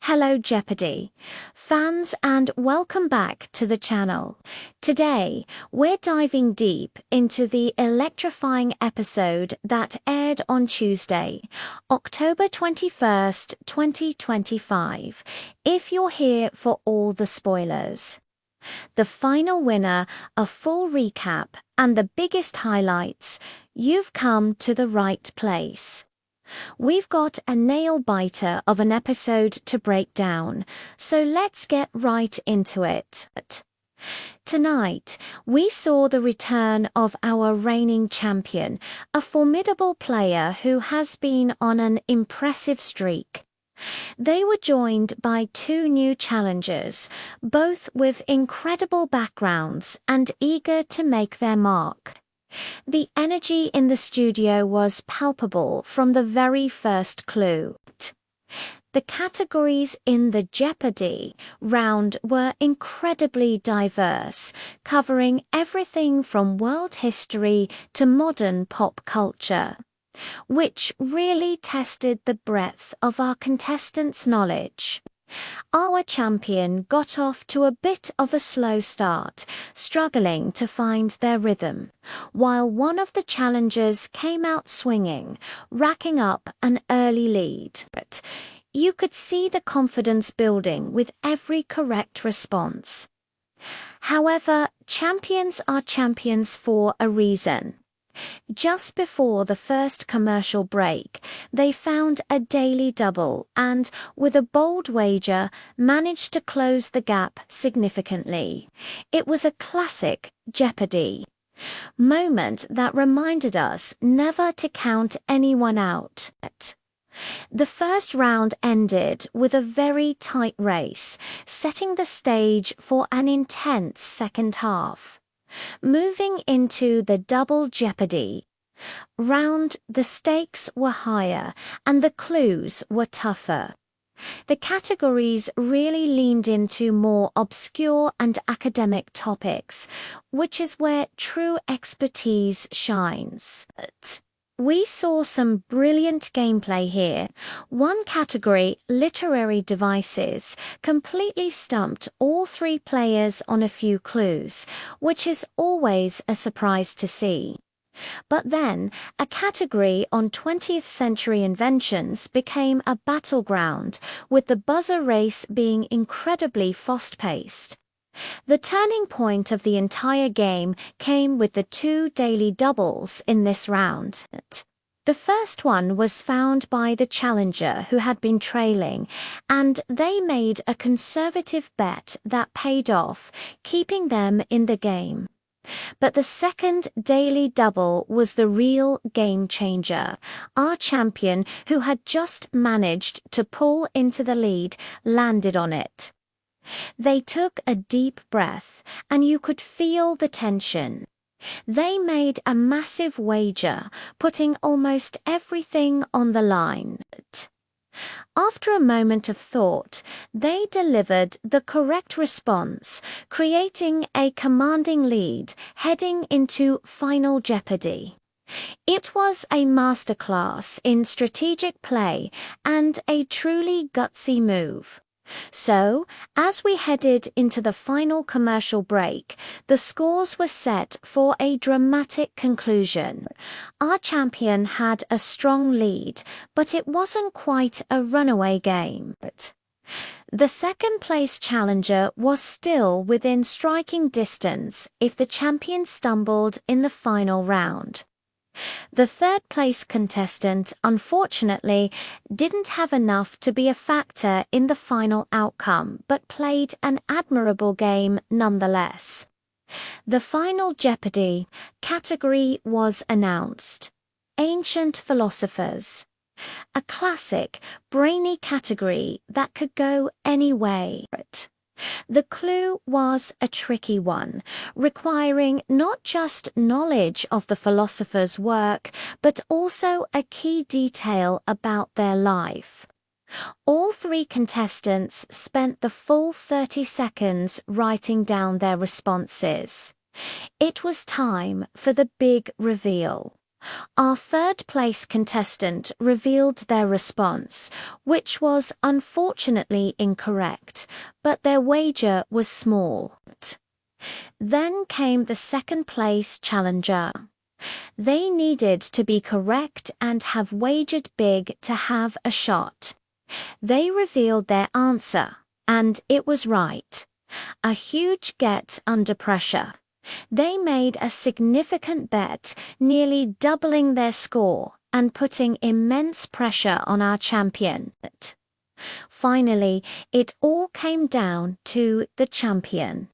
Hello Jeopardy! Fans, and welcome back to the channel. Today, we're diving deep into the electrifying episode that aired on Tuesday, October 21st, 2025, if you're here for all the spoilers. The final winner, a full recap, and the biggest highlights, you've come to the right place. We've got a nail-biter of an episode to break down, so let's get right into it. Tonight, we saw the return of our reigning champion, a formidable player who has been on an impressive streak. They were joined by two new challengers, both with incredible backgrounds and eager to make their mark. The energy in the studio was palpable from the very first clue. The categories in the Jeopardy round were incredibly diverse, covering everything from world history to modern pop culture, which really tested the breadth of our contestants' knowledge. Our champion got off to a bit of a slow start, struggling to find their rhythm, while one of the challengers came out swinging, racking up an early lead. You could see the confidence building with every correct response. However, champions are champions for a reason. Just before the first commercial break, they found a daily double and, with a bold wager, managed to close the gap significantly. It was a classic Jeopardy moment that reminded us never to count anyone out. The first round ended with a very tight race, setting the stage for an intense second half. Moving into the Double Jeopardy round, the stakes were higher and the clues were tougher. The categories really leaned into more obscure and academic topics, which is where true expertise shines. We saw some brilliant gameplay here. One category, literary devices, completely stumped all three players on a few clues, which is always a surprise to see. But then, a category on 20th century inventions became a battleground, with the buzzer race being incredibly fast-paced. The turning point of the entire game came with the two daily doubles in this round. The first one was found by the challenger who had been trailing, and they made a conservative bet that paid off, keeping them in the game. But the second daily double was the real game changer. Our champion, who had just managed to pull into the lead, landed on it. They took a deep breath, and you could feel the tension. They made a massive wager, putting almost everything on the line. After a moment of thought, they delivered the correct response, creating a commanding lead heading into Final Jeopardy. It was a masterclass in strategic play and a truly gutsy move. So, as we headed into the final commercial break, the scores were set for a dramatic conclusion. Our champion had a strong lead, but it wasn't quite a runaway game. The second-place challenger was still within striking distance if the champion stumbled in the final round. The third-place contestant, unfortunately, didn't have enough to be a factor in the final outcome, but played an admirable game nonetheless. The Final Jeopardy category was announced. Ancient Philosophers. A classic, brainy category that could go any way. The clue was a tricky one, requiring not just knowledge of the philosopher's work, but also a key detail about their life. All three contestants spent the full 30 seconds writing down their responses. It was time for the big reveal. Our third place contestant revealed their response, which was unfortunately incorrect, but their wager was small. Then came the second place challenger. They needed to be correct and have wagered big to have a shot. They revealed their answer, and it was right. A huge get under pressure. They made a significant bet, nearly doubling their score and putting immense pressure on our champion. Finally, it all came down to the champion.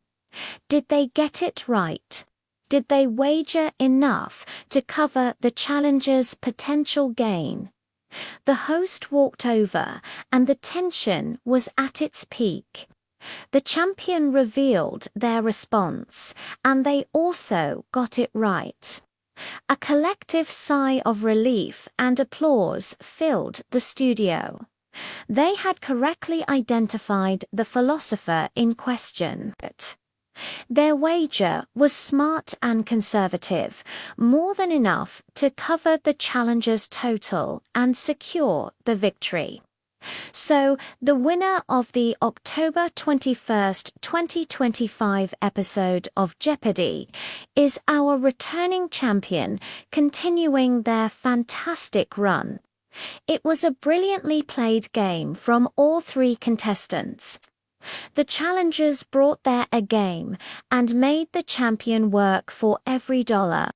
Did they get it right? Did they wager enough to cover the challenger's potential gain? The host walked over, and the tension was at its peak. The champion revealed their response, and they also got it right. A collective sigh of relief and applause filled the studio. They had correctly identified the philosopher in question. Their wager was smart and conservative, more than enough to cover the challenger's total and secure the victory. So, the winner of the October 21st, 2025 episode of Jeopardy is our returning champion, continuing their fantastic run. It was a brilliantly played game from all three contestants. The challengers brought their A game and made the champion work for every dollar.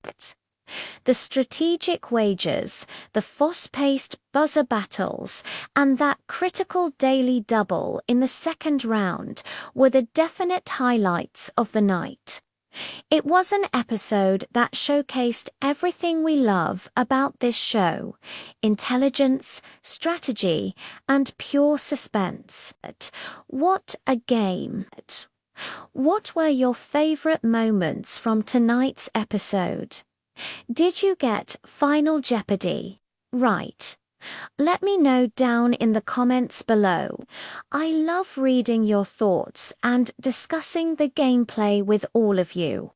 The strategic wagers, the fast-paced buzzer battles, and that critical daily double in the second round were the definite highlights of the night. It was an episode that showcased everything we love about this show: intelligence, strategy, and pure suspense. What a game! What were your favorite moments from tonight's episode? Did you get Final Jeopardy right? Let me know down in the comments below. I love reading your thoughts and discussing the gameplay with all of you.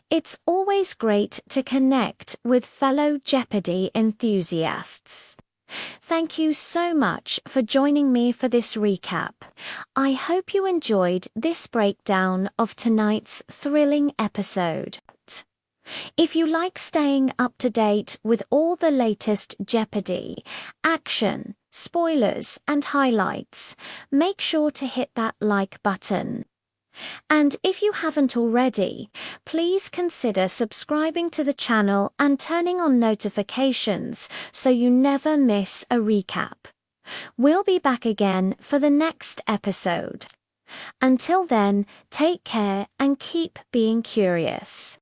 It's always great to connect with fellow Jeopardy enthusiasts. Thank you so much for joining me for this recap. I hope you enjoyed this breakdown of tonight's thrilling episode. If you like staying up to date with all the latest Jeopardy, action, spoilers, and highlights, make sure to hit that like button. And if you haven't already, please consider subscribing to the channel and turning on notifications so you never miss a recap. We'll be back again for the next episode. Until then, take care and keep being curious.